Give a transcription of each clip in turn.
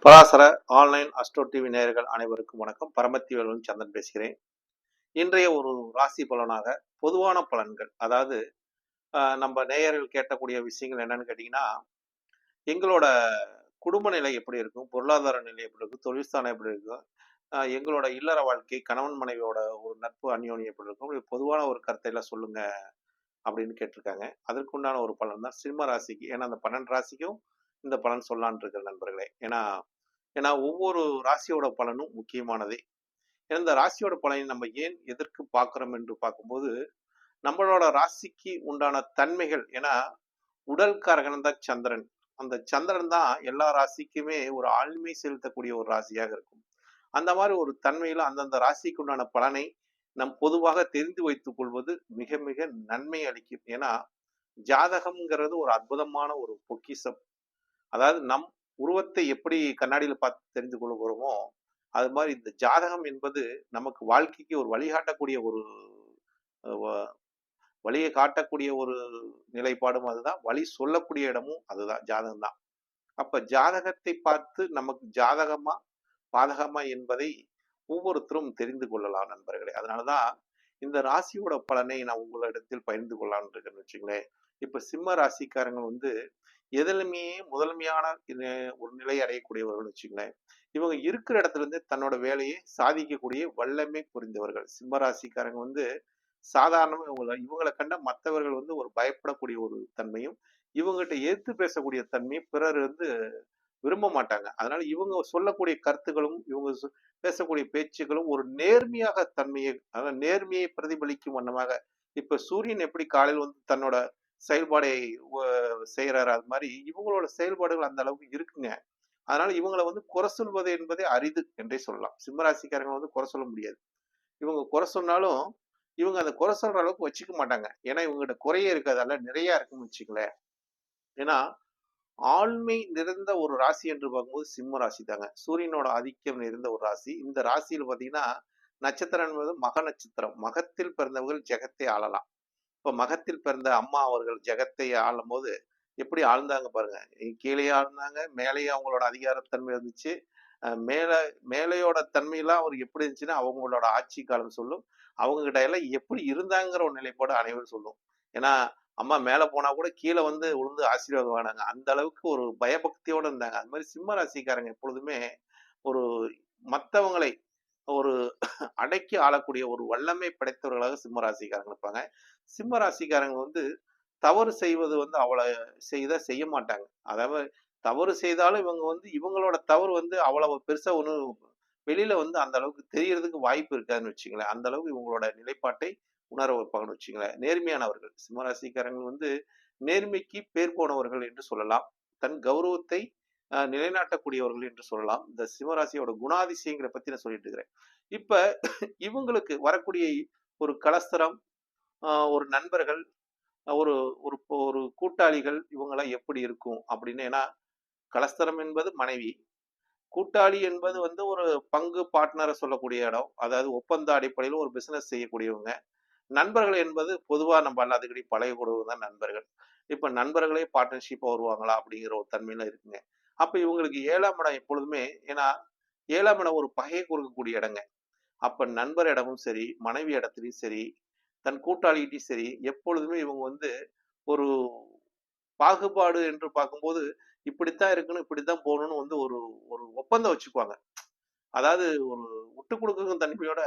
Parasara online astro TV நேயர்கள் அனைவருக்கும் வணக்கம். பரமத்தி வேலன் சந்திரன் பேசுகிறேன். இன்றைய ஒரு ராசி பலனாக பொதுவான பலன்கள், அதாவது நம்ம நேயர்கள் கேட்டக்கூடிய விஷயங்கள் என்னன்னு கேட்டீங்கன்னா, எங்களோட குடும்ப நிலை எப்படி இருக்கும், பொருளாதார நிலை எப்படி இருக்கும், தொழில் ஸ்தானம் எப்படி இருக்கும், எங்களோட இல்லற வாழ்க்கை, கணவன் மனைவியோட ஒரு நட்பு அந்யோன்யம் எப்படி இருக்கும், இப்படி பொதுவான ஒரு கருத்தை எல்லாம் சொல்லுங்க அப்படின்னு கேட்டிருக்காங்க. அதற்குண்டான ஒரு பலன் தான் சிம்ம ராசிக்கு. ஏன்னா அந்த 12 ராசிக்கும் இந்த பலன் சொல்லலான் இருக்கிற நண்பர்களே. ஏன்னா ஏன்னா ஒவ்வொரு ராசியோட பலனும் முக்கியமானதே. இந்த ராசியோட பலனை நம்ம ஏன் எதற்கு பார்க்கிறோம் என்று பார்க்கும்போது, நம்மளோட ராசிக்கு உண்டான தன்மைகள். ஏன்னா உடல் காரகன் தான் சந்திரன். அந்த சந்திரன் தான் எல்லா ராசிக்குமே ஒரு ஆளுமை செலுத்தக்கூடிய ஒரு ராசியாக இருக்கும். அந்த மாதிரி ஒரு தன்மையில அந்தந்த ராசிக்கு உண்டான பலனை நம் பொதுவாக தெரிந்து வைத்துக் கொள்வது மிக மிக நன்மை அளிக்கும். ஏன்னா ஜாதகம்ங்கிறது ஒரு அற்புதமான ஒரு பொக்கிஷம். அதாவது நம் உருவத்தை எப்படி கண்ணாடியில பார்த்து தெரிந்து கொள்கிறோமோ, அது மாதிரி இந்த ஜாதகம் என்பது நமக்கு வாழ்க்கைக்கு ஒரு வழிகாட்டக்கூடிய ஒரு வழியை காட்டக்கூடிய ஒரு நிலைப்பாடும் அதுதான். வழி சொல்லக்கூடிய இடமும் அதுதான், ஜாதகம் தான். அப்ப ஜாதகத்தை பார்த்து நமக்கு ஜாதகமா பாதகமா என்பதை ஒவ்வொருத்தரும் தெரிந்து கொள்ளலாம் நண்பர்களே. அதனாலதான் இந்த ராசியோட பலனை நான் உங்களிடத்தில் பகிர்ந்து கொள்ளலாம்னு இருக்கேன்னு வச்சுங்களேன். இப்ப சிம்ம ராசிக்காரங்க எதிலுமே முதன்மையான ஒரு நிலை அடையக்கூடியவர்கள் வச்சுங்களேன். இவங்க இருக்கிற இடத்துல இருந்து தன்னோட வேலையை சாதிக்கக்கூடிய வல்லமை புரிந்தவர்கள். சிம்ம ராசிக்காரங்க சாதாரணமா இவங்களை கண்ட மற்றவர்கள் ஒரு பயப்படக்கூடிய ஒரு தன்மையும், இவங்ககிட்ட எதிர்த்து பேசக்கூடிய தன்மையும் பிறர் விரும்ப மாட்டாங்க. அதனால இவங்க சொல்லக்கூடிய கருத்துக்களும் இவங்க பேசக்கூடிய பேச்சுக்களும் ஒரு நேர்மையாக தன்மையை, அதாவது நேர்மையை பிரதிபலிக்கும் வண்ணமாக. இப்ப சூரியன் எப்படி காலையில் தன்னோட செயல்பாடை செய்யறாரு, அது மாதிரி இவங்களோட செயல்பாடுகள் அந்த அளவுக்கு இருக்குங்க. அதனால இவங்களை குறை சொல்வது என்பதே அரிது என்றே சொல்லலாம். சிம்மராசிக்காரங்க குறை சொல்ல முடியாது. இவங்க குறை சொன்னாலும் இவங்க அதை குறை சொல்ற அளவுக்கு வச்சுக்க மாட்டாங்க. ஏன்னா இவங்ககிட்ட குறையே இருக்காது, நிறைய இருக்குன்னு வச்சுக்கலேன். ஏன்னா ஆண்மை நிறைந்த ஒரு ராசி என்று பார்க்கும்போது சிம்ம ராசி தாங்க. சூரியனோட ஆதிக்கம் நிறைந்த ஒரு ராசி. இந்த ராசியில் பாத்தீங்கன்னா நட்சத்திரம் என்பது மக நட்சத்திரம். மகத்தில் பிறந்தவர்கள் ஜெகத்தை ஆளலாம். இப்ப மகத்தில் பிறந்த அம்மா அவர்கள் ஜெகத்தை ஆளும் போது எப்படி ஆழ்ந்தாங்க பாருங்க. கீழே ஆழ்ந்தாங்க, மேலேயே அவங்களோட அதிகாரத்தன்மை இருந்துச்சு. மேலையோட தன்மையெல்லாம் அவர் எப்படி இருந்துச்சுன்னா அவங்களோட ஆட்சி காலம் சொல்லும். அவங்க கிட்ட எல்லாம் எப்படி இருந்தாங்கிற ஒரு நிலைப்பாடு அனைவரும் சொல்லும். ஏன்னா அம்மா மேல போனா கூட கீழே விழுந்து ஆசீர்வாதம் வாங்கினாங்க. அந்த அளவுக்கு ஒரு பயபக்தியோட இருந்தாங்க. அது மாதிரி சிம்ம ராசிக்காரங்க எப்பொழுதுமே ஒரு மற்றவங்களை ஒரு அடக்கி ஆளக்கூடிய ஒரு வல்லமை படைத்தவர்களாக சிம்ம ராசிக்காரங்க இருப்பாங்க. சிம்ம ராசிக்காரங்க தவறு செய்வது அவ்வளவு செய்ய மாட்டாங்க. அதாவது தவறு செய்தாலும் இவங்க இவங்களோட தவறு அவ்வளவு பெருசா ஒண்ணு வெளியில அந்த அளவுக்கு தெரியறதுக்கு வாய்ப்பு இருக்காதுன்னு வச்சுங்களேன். அந்த அளவுக்கு இவங்களோட நிலைப்பாட்டை உணர வைப்பாங்கன்னு வச்சுங்களேன். நேர்மையானவர்கள் சிம்மராசிக்காரங்க நேர்மைக்கு பேர் போனவர்கள் என்று சொல்லலாம். தன் கௌரவத்தை நிலைநாட்டக்கூடியவர்கள் என்று சொல்லலாம். இந்த சிம்மராசியோட குணாதிசயங்களை பத்தி நான் சொல்லிட்டு இருக்கிறேன். இப்ப இவங்களுக்கு வரக்கூடிய ஒரு கலஸ்தரம், ஒரு நண்பர்கள், ஒரு ஒரு ஒரு கூட்டாளிகள் இவங்கெல்லாம் எப்படி இருக்கும் அப்படின்னு. ஏன்னா கலஸ்தரம் என்பது மனைவி, கூட்டாளி என்பது ஒரு பங்கு பார்ட்னரை சொல்லக்கூடிய இடம். அதாவது ஒப்பந்த அடிப்படையில் ஒரு பிசினஸ் செய்யக்கூடியவங்க. நண்பர்கள் என்பது பொதுவா நம்ம எல்லாத்துக்கிட்டையும் பழகக்கூடியவங்க தான் நண்பர்கள். இப்ப நண்பர்களே பார்ட்னர்ஷிப்பா வருவாங்களா அப்படிங்கிற ஒரு தன்மையில இருக்குங்க. அப்ப இவங்களுக்கு 7ஆம் இடம் எப்பொழுதுமே, ஏன்னா 7ஆம் இடம் ஒரு பகையை கொடுக்கக்கூடிய இடங்க. அப்ப நண்பர் இடமும் சரி, மனைவி இடத்துலயும் சரி, தன் கூட்டாளிகிட்டையும் சரி, எப்பொழுதுமே இவங்க ஒரு பாகுபாடு என்று பார்க்கும்போது இப்படித்தான் இருக்கணும், இப்படித்தான் போகணும்னு ஒரு ஒரு ஒப்பந்தம் வச்சுக்குவாங்க. அதாவது ஒரு விட்டு கொடுக்கும் தன்மையோட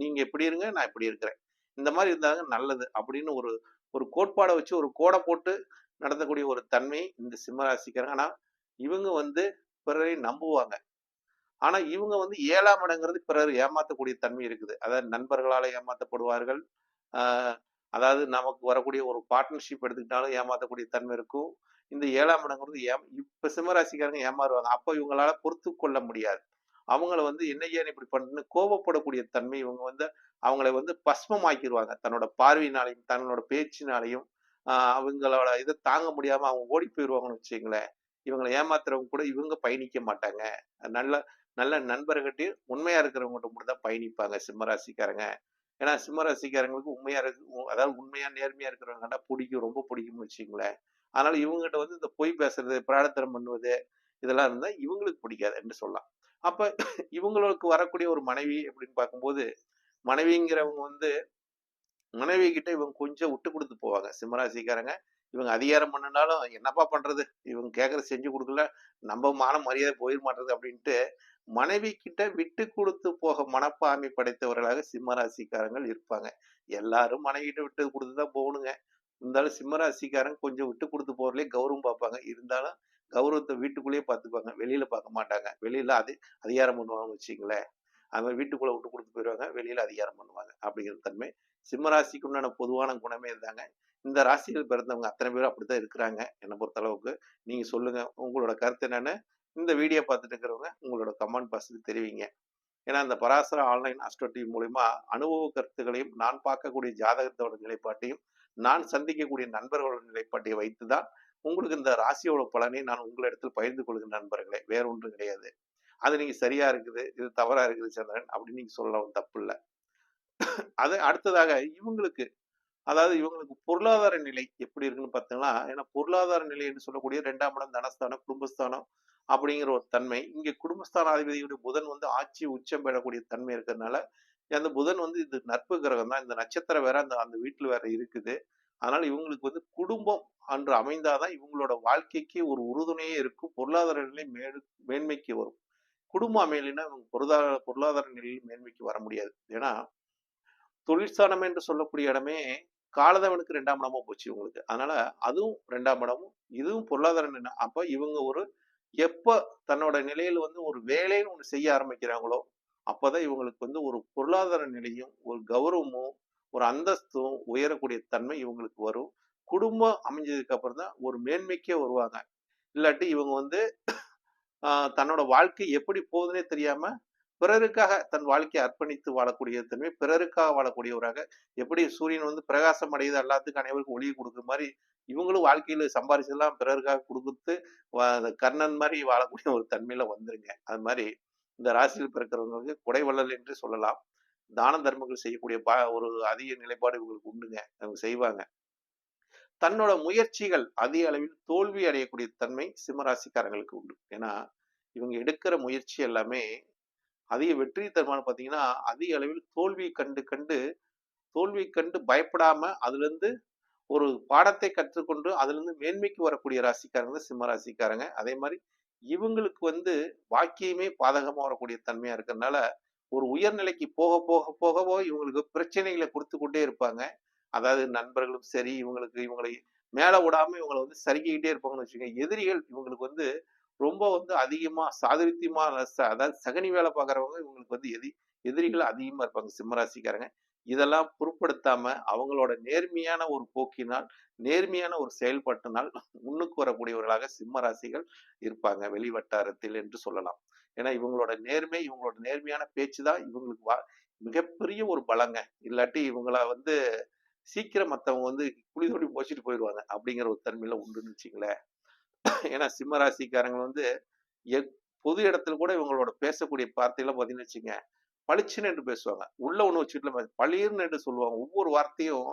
நீங்க எப்படி இருங்க, நான் இப்படி இருக்கிறேன், இந்த மாதிரி இருந்தாங்க நல்லது அப்படின்னு ஒரு ஒரு கோட்பாடை வச்சு ஒரு கோடை போட்டு நடத்தக்கூடிய ஒரு தன்மை இந்த சிம்ம ராசிக்காரங்க. ஆனா இவங்க பிறரை நம்புவாங்க. ஆனா இவங்க 7ஆம் இடங்கிறது பிறர் ஏமாத்தக்கூடிய தன்மை இருக்குது. அதாவது நண்பர்களால ஏமாத்தப்படுவார்கள். ஆஹ் அதாவது நமக்கு வரக்கூடிய ஒரு பார்ட்னர்ஷிப் எடுத்துக்கிட்டாலும் ஏமாத்தக்கூடிய தன்மை இருக்கும். இந்த 7ஆம் இடங்கிறது இப்ப சிம்மராசிக்காரங்க ஏமாறுவாங்க. அப்ப இவங்களால பொறுத்து கொள்ள முடியாது. அவங்கள என்ன ஏன் இப்படி பண்ணுன்னு கோபப்படக்கூடிய தன்மை. இவங்க அவங்களை பஸ்மமாக்கிடுவாங்க. தன்னோட பார்வையினாலையும் தன்னோட பேச்சினாலையும் அவங்களோட இதை தாங்க முடியாம அவங்க ஓடி போயிடுவாங்கன்னு வச்சுங்களேன். இவங்களை ஏமாத்துறவங்க கூட இவங்க பயணிக்க மாட்டாங்க. நல்ல நல்ல நண்பர்கிட்டையும் உண்மையா இருக்கிறவங்ககிட்ட மட்டும் தான் பயணிப்பாங்க சிம்மராசிக்காரங்க. ஏன்னா சிம்மராசிக்காரங்களுக்கு உண்மையா இருக்கு, அதாவது உண்மையா நேர்மையா இருக்கிறவங்க பிடிக்கும், ரொம்ப பிடிக்கும்னு வச்சுங்களேன். அதனால இவங்ககிட்ட இந்த பொய் பேசுறது, பிராடத்தனம் பண்ணுவது, இதெல்லாம் இருந்தா இவங்களுக்கு பிடிக்காது என்று சொல்லலாம். அப்ப இவங்களுக்கு வரக்கூடிய ஒரு மனைவி அப்படின்னு பார்க்கும்போது, மனைவிங்கிறவங்க வந்து மனைவி கிட்ட இவங்க கொஞ்சம் விட்டு குடுத்து போவாங்க. சிம்மராசிக்காரங்க. இவங்க அதிகாரம் பண்ணுனாலும், "என்னப்பா பண்றது? இவங்க கேட்கறத செஞ்சு குடுக்கல, நம்ம மான மரியாதை போயிற மாட்டேங்குது" அப்படின்ட்டு மனைவி கிட்ட விட்டு குடுத்து போக மனப்பான்மை படைத்தவர்களாக சிம்மராசிக்காரங்கள் இருப்பாங்க. எல்லாரும் மனைவிகிட்ட விட்டு குடுத்து தான் போகணுங்க. இருந்தாலும் சிம்மராசிக்காரங்க கொஞ்சம் விட்டு குடுத்து போறதுலயே கௌரவம் பார்ப்பாங்க. இருந்தாலும் கௌரவத்த வீட்டுக்குள்ளேயே பார்த்துப்பாங்க. வெளியில பார்க்க மாட்டாங்க. வெளியில அதிகாரம் பண்ணுவாங்கன்னு வச்சுக்கங்களேன். அது மாரி வீட்டுக்குள்ள விட்டு குடுத்து போயிருவாங்க. வெளியில அதிகாரம் பண்ணுவாங்க. அப்படிங்கிற தன்மை. சிம்ம ராசிக்கு உண்டான பொதுவான குணமே இதாங்க. இந்த ராசியில் பிறந்தவங்க அத்தனை பேரும் அப்படித்தான் இருக்கிறாங்க. என்ன பொறுத்த அளவுக்கு. நீங்க சொல்லுங்க. உங்களோட கருத்து என்னன்னு இந்த வீடியோ பார்த்துட்டு இருக்கிறவங்க உங்களோட கமெண்ட் பாக்ஸ்ல தெரிவிங்க. ஏன்னா இந்த பராசர ஆன்லைன் அஸ்ட்ரோ டிவி மூலியமா அனுபவ கருத்துக்களையும், நான் பார்க்கக்கூடிய ஜாதகத்தோட நிலைப்பாட்டையும், நான் சந்திக்கக்கூடிய நண்பர்களோட நிலைப்பாட்டையும் வைத்து தான் உங்களுக்கு இந்த ராசியோட பலனை நான் உங்களிடத்தில் பகிர்ந்து கொள்கிறேன் நண்பர்களே. வேற ஒன்றும் கிடையாது. அது நீங்க சரியா இருக்குது, இது தவறா இருக்குது சந்திரன் அப்படின்னு நீங்க சொல்லலாம் தப்பு இல்ல. அது அடுத்ததாக இவங்களுக்கு அதாவது இவங்களுக்கு பொருளாதார நிலை எப்படி இருக்குன்னு பார்த்தீங்கன்னா, ஏன்னா பொருளாதார நிலை என்று சொல்லக்கூடிய 2ஆம் இடம் தனஸ்தானம், குடும்பஸ்தானம் அப்படிங்கிற ஒரு தன்மை. இங்க குடும்பஸ்தானாதிபதியுடைய புதன் வந்து ஆட்சி உச்சம் பெறக்கூடிய தன்மை இருக்கிறதுனால, அந்த புதன் வந்து இது நட்பு கிரகம் தான். இந்த நட்சத்திரம் வேற அந்த அந்த வீட்டுல வேற இருக்குது. அதனால இவங்களுக்கு வந்து குடும்பம் அன்று அமைந்தாதான் இவங்களோட வாழ்க்கைக்கு ஒரு உறுதுணையே இருக்கும். பொருளாதார நிலை மேன்மைக்கு வரும். குடும்பம் அமையலைன்னா இவங்க பொருளாதார நிலையில் மேன்மைக்கு வர முடியாது. ஏன்னா தொழிற்சானம் என்று சொல்லக்கூடிய இடமே காலதேவனுக்கு 2ஆம் இடமா போச்சு இவங்களுக்கு. அதனால அதுவும் 2ஆம் இடமும், இதுவும் பொருளாதார நிலை. அப்ப இவங்க ஒரு எப்ப தன்னோட நிலையில வந்து ஒரு வேலைன்னு ஒண்ணு செய்ய ஆரம்பிக்கிறாங்களோ, அப்பதான் இவங்களுக்கு வந்து ஒரு பொருளாதார நிலையும், ஒரு கௌரவமும், ஒரு அந்தஸ்தும் உயரக்கூடிய தன்மை இவங்களுக்கு வரும். குடும்பம் அமைஞ்சதுக்கு அப்புறம் தான் ஒரு மேன்மைக்கே வருவாங்க. இல்லாட்டி இவங்க வந்து தன்னோட வாழ்க்கை எப்படி போகுதுன்னே தெரியாம பிறருக்காக தன் வாழ்க்கையை அர்ப்பணித்து வாழக்கூடிய தன்மை, பிறருக்காக வாழக்கூடியவராக எப்படி சூரியன் வந்து பிரகாசம் அடையுது எல்லாத்துக்கும் அனைவருக்கும் ஒளியை கொடுக்குற மாதிரி இவங்களும் வாழ்க்கையில சம்பாரிச்சதெல்லாம் பிறருக்காக கொடுத்து கர்ணன் மாதிரி வாழக்கூடிய ஒரு தன்மையில வந்துருங்க. அது மாதிரி இந்த ராசியில் பிறக்கிறவங்களுக்கு கொடைவள்ளல் என்று சொல்லலாம். தான தர்மங்கள் செய்யக்கூடிய ஒரு அதிக நிலைப்பாடு இவங்களுக்கு உண்டுங்க. அவங்க செய்வாங்க. தன்னோட முயற்சிகள் அதிக அளவில் தோல்வி அடையக்கூடிய தன்மை சிம்மராசிக்காரங்களுக்கு உண்டு. ஏன்னா இவங்க எடுக்கிற முயற்சி எல்லாமே அதிக வெற்றி தருமான்னு பார்த்தீங்கன்னா, அதிக அளவில் தோல்வி கண்டு பயப்படாம அதுலருந்து ஒரு பாடத்தை கற்றுக்கொண்டு அதுலருந்து மேன்மைக்கு வரக்கூடிய ராசிக்காரங்க சிம்ம ராசிக்காரங்க. அதே மாரி இவங்களுக்கு வந்து வாக்கியமே பாதகமா வரக்கூடிய தன்மையா இருக்கிறதுனால, ஒரு உயர்நிலைக்கு போக இவங்களுக்கு பிரச்சனைகளை குடுத்துக் கொண்டே இருப்பாங்க. அதாவது நண்பர்களும் சரி, இவங்களை மேல விடாம இவங்கள வந்து சறுக்கிக்கிட்டே இருப்பாங்கன்னு வச்சுக்கோங்க. எதிரிகள் இவங்களுக்கு வந்து ரொம்ப வந்து அதிகமா சாதுரியமா அதாவது சகனி வேலை பார்க்குறவங்க இவங்களுக்கு வந்து எதிரிகள் அதிகமா இருப்பாங்க சிம்மராசிக்காரங்க. இதெல்லாம் பொருட்படுத்தாம அவங்களோட நேர்மையான ஒரு போக்கினால், நேர்மையான ஒரு செயல்பாட்டினால் முன்னுக்கு வரக்கூடியவர்களாக சிம்ம ராசிகள் இருப்பாங்க வெளி வட்டாரத்தில் என்று சொல்லலாம். ஏன்னா இவங்களோட நேர்மையான பேச்சு தான் இவங்களுக்கு மிகப்பெரிய ஒரு பலங்க. இல்லாட்டி இவங்கள வந்து சீக்கிரம் மத்தவங்க வந்து குழி தோண்டி புதைச்சுட்டு போயிருவாங்க. அப்படிங்கிற ஒரு தன்மையில உண்டுன்னு வச்சுக்கங்களேன். ஏன்னா சிம்ம ராசிக்காரங்க வந்து எப் பொது இடத்துல கூட இவங்களோட பேசக்கூடிய வார்த்தையெல்லாம் பார்த்தீங்கன்னு வச்சுக்கங்க, பளிச்சுன்னு என்று பேசுவாங்க. உள்ள ஒண்ணு வச்சுட்டுல பளீர்ன்னு என்று சொல்லுவாங்க. ஒவ்வொரு வார்த்தையும்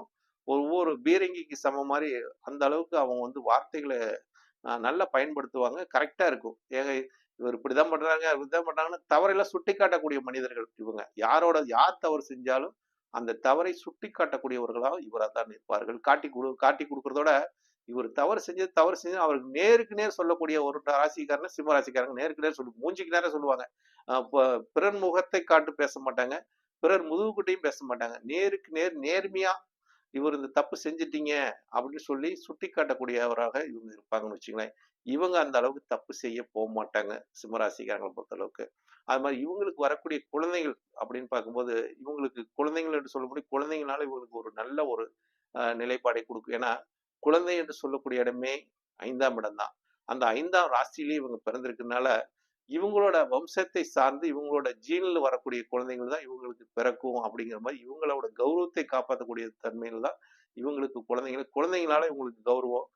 ஒவ்வொரு பீரங்கிக்கு சமம் மாரி அந்த அளவுக்கு அவங்க வந்து வார்த்தைகள நல்லா பயன்படுத்துவாங்க. கரெக்ட்டா இருக்கும். ஏங்க இவர் இப்படிதான் பண்றாங்க, இப்படிதான் பண்றாங்கன்னு தவறெல்லாம் சுட்டிக்காட்டக்கூடிய மனிதர்கள் இவங்க. யார் தவறு செஞ்சாலும் அந்த தவறை சுட்டிக்காட்டக்கூடியவர்களா இவரா தான் இருப்பார்கள். காட்டிக் குடுக்கிறதோட இவர் தவறு செஞ்சு அவருக்கு நேருக்கு நேர் சொல்லக்கூடிய ஒரு ராசிக்காரன சிம்ம ராசிக்காரங்க நேருக்கு நேர் மூஞ்சிக்கு நேரா சொல்லுவாங்க. பிறர் முகத்தை காட்டு பேச மாட்டாங்க. பிறர் முதுகுக்கிட்டையும் பேச மாட்டாங்க. நேருக்கு நேர் நேர்மையா இவர் இந்த தப்பு செஞ்சுட்டீங்க அப்படின்னு சொல்லி சுட்டி காட்டக்கூடியவராக இவங்க இருப்பாங்கன்னு வச்சுங்களேன். இவங்க அந்த அளவுக்கு தப்பு செய்ய போமாட்டாங்க சிம்மராசிக்காரங்களை பொறுத்த அளவுக்கு. அது மாதிரி இவங்களுக்கு வரக்கூடிய குழந்தைகள் அப்படின்னு பார்க்கும்போது இவங்களுக்கு குழந்தைகள் என்று சொல்லக்கூடிய குழந்தைங்களால இவங்களுக்கு ஒரு நல்ல ஒரு நிலைப்பாடை கொடுக்கும். ஏன்னா குழந்தை என்று சொல்லக்கூடிய இடமே 5ஆம் இடம் தான். அந்த 5ஆம் ராசியிலேயே இவங்க பிறந்திருக்கிறதுனால இவங்களோட வம்சத்தை சார்ந்து இவங்களோட ஜீன்ல வரக்கூடிய குழந்தைகள் தான் இவங்களுக்கு பிறக்கும் அப்படிங்கிற மாதிரி இவங்களோட கௌரவத்தை காப்பாற்றக்கூடிய தன்மையில தான் இவங்களுக்கு குழந்தைங்களால இவங்களுக்கு கௌரவம்.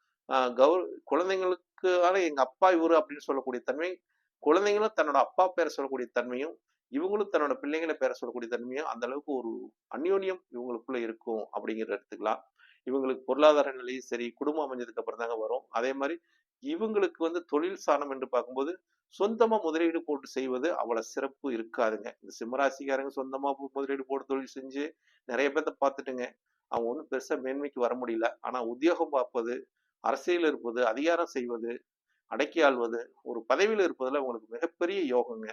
குழந்தைங்களுக்கால எங்க அப்பா இவரு அப்படின்னு சொல்லக்கூடிய தன்மை, குழந்தைங்களும் தன்னோட அப்பா பேரை சொல்லக்கூடிய தன்மையும், இவங்களும் தன்னோட பிள்ளைங்களை பேரை சொல்லக்கூடிய தன்மையும் அந்த அளவுக்கு ஒரு அந்யோன்யம் இவங்களுக்குள்ள இருக்கும் அப்படிங்கிறத எடுத்துக்கலாம். இவங்களுக்கு பொருளாதார நிலையும் சரி, குடும்பம் அமைஞ்சதுக்கு அப்புறம் தாங்க வரும். அதே மாதிரி இவங்களுக்கு வந்து தொழில் ஸ்தானம் என்று பார்க்கும்போது சொந்தமா முதலீடு போட்டு செய்வது அவ்வளவு சிறப்பு இருக்காதுங்க. இந்த சிம்மராசிக்காரங்க சொந்தமா முதலீடு போட்டு தொழில் செஞ்சு நிறைய பேர்த்த பார்த்துட்டுங்க. அவங்க ஒண்ணும் பெருசா மேன்மைக்கு வர முடியல. ஆனா உத்தியோகம் பார்ப்பது, அரசியல் இருப்பது, அதிகாரம் செய்வது, அடக்கி ஆள்வது, ஒரு பதவியில இருப்பதுல உங்களுக்கு மிகப்பெரிய யோகங்க.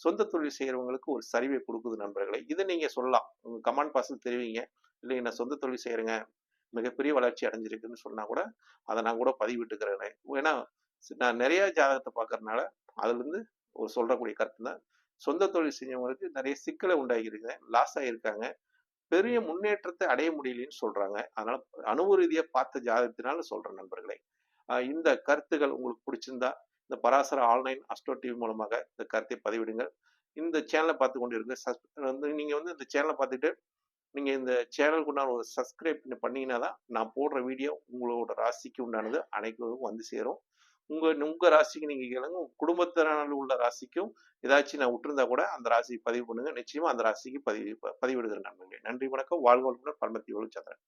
சொந்த தொழில் செய்யறவங்களுக்கு ஒரு சரிவை கொடுக்குது நண்பர்களே. இதை நீங்க சொல்லலாம். உங்க கமெண்ட் பாக்ஸ்ல தெரிவிங்க. இல்லைங்க நான் சொந்த தொழில் செய்யறேங்க. மிகப்பெரிய வளர்ச்சி அடைஞ்சிருக்குன்னு சொன்னா கூட அதை நான் கூட பதிவிட்டுக்கிறேனே. ஏன்னா நான் நிறைய ஜாதகத்தை பார்க்கறதுனால அதுல இருந்து ஒரு சொல்றக்கூடிய கருத்து தான். சொந்த தொழில் செஞ்சவங்களுக்கு நிறைய சிக்கலை உண்டாகி இருக்குங்க, லாஸ் ஆகியிருக்காங்க, பெரிய முன்னேற்றத்தை அடைய முடியலன்னு சொல்றாங்க. அதனால அனுபவ ரீதியா பார்த்த ஜாதகத்தினால சொல்றேன் நண்பர்களே. இந்த கருத்துகள் உங்களுக்கு பிடிச்சிருந்தா இந்த பராசர ஆன்லைன் அஸ்ட்ரோ டிவி மூலமாக இந்த கருத்தை பதிவிடுங்கள். இந்த சேனலை பார்த்து கொண்டு இருக்க வந்து நீங்க வந்து இந்த சேனலை பார்த்துட்டு நீங்க இந்த சேனலுக்கு உண்டான ஒரு சப்ஸ்கிரைப் பண்ணீங்கன்னா தான் நான் போடுற வீடியோ உங்களோட ராசிக்கு உண்டானது அனைவருக்கும் வந்து சேரும். உங்க ராசிக்கு நீங்க கேளுங்க. உங்க குடும்பத்தினர் உள்ள ராசிக்கும் ஏதாச்சும் நான் விட்டுருந்தா கூட அந்த ராசியை பதிவு பண்ணுங்க. நிச்சயமா அந்த ராசிக்கு பதிவிடுகிறேன் நண்பர்களே. நன்றி, வணக்கம். வாழ்க வளமுடன். பரமத்தி சந்திரன்.